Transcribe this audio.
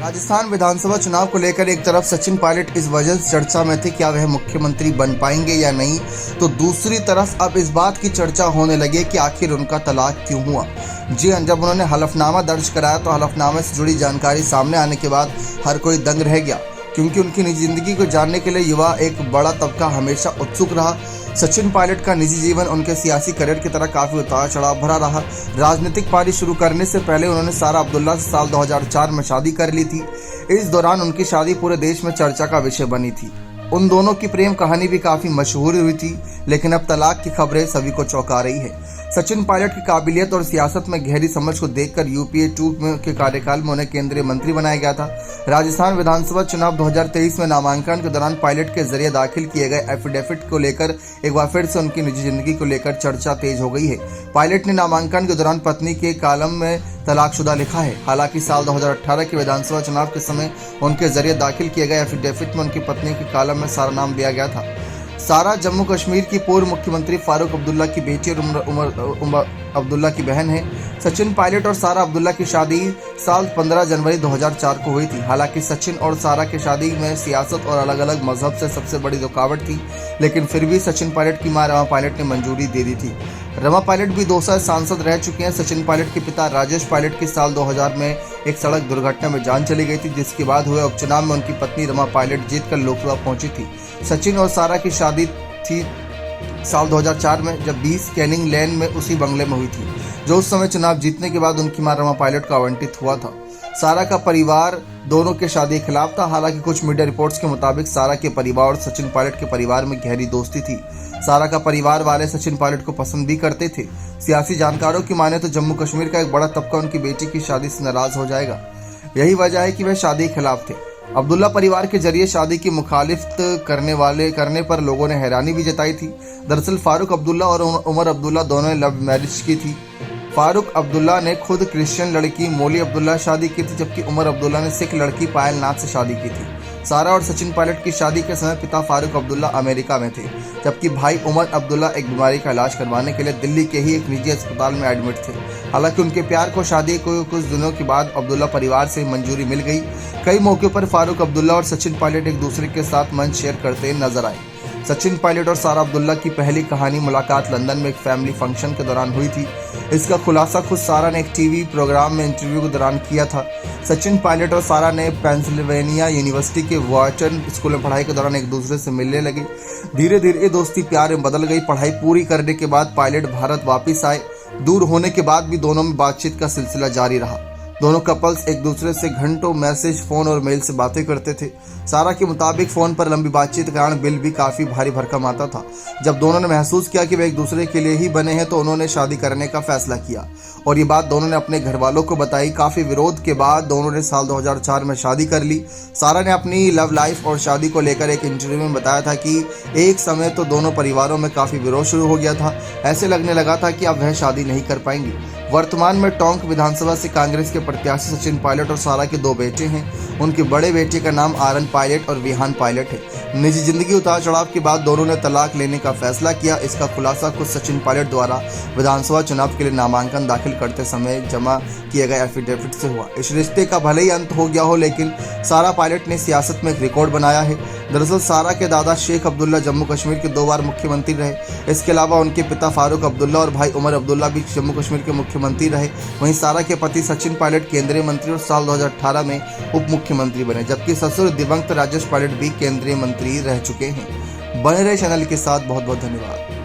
राजस्थान विधानसभा चुनाव को लेकर एक तरफ सचिन पायलट इस वजह से चर्चा में थे क्या वह मुख्यमंत्री बन पाएंगे या नहीं, तो दूसरी तरफ अब इस बात की चर्चा होने लगी कि आखिर उनका तलाक क्यों हुआ। जी हाँ, जब उन्होंने हलफनामा दर्ज कराया तो हलफनामे से जुड़ी जानकारी सामने आने के बाद हर कोई दंग रह गया, क्योंकि उनकी निजी जिंदगी को जानने के लिए युवा एक बड़ा तबका हमेशा उत्सुक रहा। सचिन पायलट का निजी जीवन उनके सियासी करियर की तरह काफी उतार चढ़ाव भरा रहा। राजनीतिक पारी शुरू करने से पहले उन्होंने सारा अब्दुल्ला से साल 2004 में शादी कर ली थी। इस दौरान उनकी शादी पूरे देश में चर्चा का विषय बनी थी। उन दोनों की प्रेम कहानी भी काफी मशहूर हुई थी, लेकिन अब तलाक की खबरें सभी को चौंका रही है। सचिन पायलट की काबिलियत और सियासत में गहरी समझ को देखकर यूपीए 2 के कार्यकाल में उन्हें केंद्रीय मंत्री बनाया गया था। राजस्थान विधानसभा चुनाव 2023 में नामांकन के दौरान पायलट के जरिए दाखिल किए गए एफिडेविट को लेकर एक बार फिर से उनकी निजी जिंदगी को लेकर चर्चा तेज हो गई है। पायलट ने नामांकन के दौरान पत्नी के कॉलम में तलाकशुदा लिखा है। हालांकि साल 2018 के विधानसभा चुनाव के समय उनके जरिए दाखिल किए गए एफिडेविट में उनकी पत्नी के कॉलम में सारा नाम दिया गया था। सारा जम्मू कश्मीर की पूर्व मुख्यमंत्री फारूक अब्दुल्ला की बेटी और उमर अब्दुल्ला की बहन है। सचिन पायलट और सारा अब्दुल्ला की शादी साल 15 जनवरी 2004 को हुई थी। हालांकि सचिन और सारा की शादी में सियासत और अलग अलग मजहब से सबसे बड़ी रुकावट थी, लेकिन फिर भी सचिन पायलट की मां रमा पायलट ने मंजूरी दे दी थी। रमा पायलट भी 2 साल सांसद रह चुके हैं। सचिन पायलट के पिता राजेश पायलट की साल 2000 में एक सड़क दुर्घटना में जान चली गई थी, जिसके बाद हुए उपचुनाव में उनकी पत्नी रमा पायलट जीतकर लोकसभा पहुंची थी। सचिन और सारा की शादी थी साल 2004 में, जब 20 कैनिंग लेन में उसी बंगले में हुई थी, जो उस समय चुनाव जीतने के बाद उनकी मां रमा पायलट को आवंटित हुआ था। सारा का परिवार दोनों के शादी के खिलाफ था। हालांकि कुछ मीडिया रिपोर्ट्स के मुताबिक सारा के परिवार और सचिन पायलट के परिवार में गहरी दोस्ती थी। सारा का परिवार वाले सचिन पायलट को पसंद भी करते थे। सियासी जानकारों की माने तो जम्मू कश्मीर का एक बड़ा तबका उनकी बेटी की शादी से नाराज हो जाएगा। यही वजह है कि वह शादी के खिलाफ थे। अब्दुल्ला परिवार के जरिए शादी की मुखालिफत करने पर लोगों ने हैरानी भी जताई थी। दरअसल फारूक अब्दुल्ला और उमर अब्दुल्ला दोनों ने लव मैरिज की थी। फारूक अब्दुल्ला ने खुद क्रिश्चियन लड़की मोली अब्दुल्ला शादी की थी, जबकि उमर अब्दुल्ला ने सिख लड़की पायल नाथ से शादी की थी। सारा और सचिन पायलट की शादी के समय पिता फारूक अब्दुल्ला अमेरिका में थे, जबकि भाई उमर अब्दुल्ला एक बीमारी का इलाज करवाने के लिए दिल्ली के ही एक निजी अस्पताल में एडमिट थे। हालांकि उनके प्यार को शादी को कुछ दिनों के बाद अब्दुल्ला परिवार से मंजूरी मिल गई। कई मौकों पर फारूक अब्दुल्ला और सचिन पायलट एक दूसरे के साथ मंच शेयर करते नजर आए। सचिन पायलट और सारा अब्दुल्ला की पहली कहानी मुलाकात लंदन में एक फैमिली फंक्शन के दौरान हुई थी। इसका खुलासा खुद सारा ने एक टीवी प्रोग्राम में इंटरव्यू के दौरान किया था। सचिन पायलट और सारा ने पेंसिल्वेनिया यूनिवर्सिटी के वॉर्टन स्कूल में पढ़ाई के दौरान एक दूसरे से मिलने लगे। धीरे धीरे ये दोस्ती प्यार में बदल गई। पढ़ाई पूरी करने के बाद पायलट भारत वापस आए। दूर होने के बाद भी दोनों में बातचीत का सिलसिला जारी रहा। दोनों कपल्स एक दूसरे से घंटों मैसेज, फोन और मेल से बातें करते थे। सारा के मुताबिक फोन पर लंबी बातचीत के कारण बिल भी काफी भारी भरकम आता था। जब दोनों ने महसूस किया कि वे एक दूसरे के लिए ही बने हैं, तो उन्होंने शादी करने का फैसला किया और ये बात दोनों ने अपने घर वालों को बताई। काफी विरोध के बाद दोनों ने साल 2004 में शादी कर ली। सारा ने अपनी लव लाइफ और शादी को लेकर एक इंटरव्यू में बताया था कि एक समय तो दोनों परिवारों में काफी विरोध शुरू हो गया था। ऐसे लगने लगा था कि अब वह शादी नहीं कर पाएंगी। वर्तमान में टोंक विधानसभा से कांग्रेस के प्रत्याशी सचिन पायलट और सारा के 2 बेटे हैं। उनके बड़े बेटे का नाम आरन पायलट और विहान पायलट है। निजी जिंदगी उतार चढ़ाव के बाद दोनों ने तलाक लेने का फैसला किया। इसका खुलासा खुद सचिन पायलट द्वारा विधानसभा चुनाव के लिए नामांकन दाखिल करते समय जमा किए गए एफिडेविट से हुआ। इस रिश्ते का भले ही अंत हो गया हो, लेकिन सारा पायलट ने सियासत में एक रिकॉर्ड बनाया है। दरअसल सारा के दादा शेख अब्दुल्ला जम्मू कश्मीर के 2 बार मुख्यमंत्री रहे। इसके अलावा उनके पिता फारूक अब्दुल्ला और भाई उमर अब्दुल्ला भी जम्मू कश्मीर के मुख्यमंत्री रहे। वहीं सारा के पति सचिन पायलट केंद्रीय मंत्री और साल 2018 में उप मुख्यमंत्री बने, जबकि ससुर दिवंगत राजेश पायलट भी केंद्रीय मंत्री रह चुके हैं। बने रहे चैनल के साथ। बहुत बहुत धन्यवाद।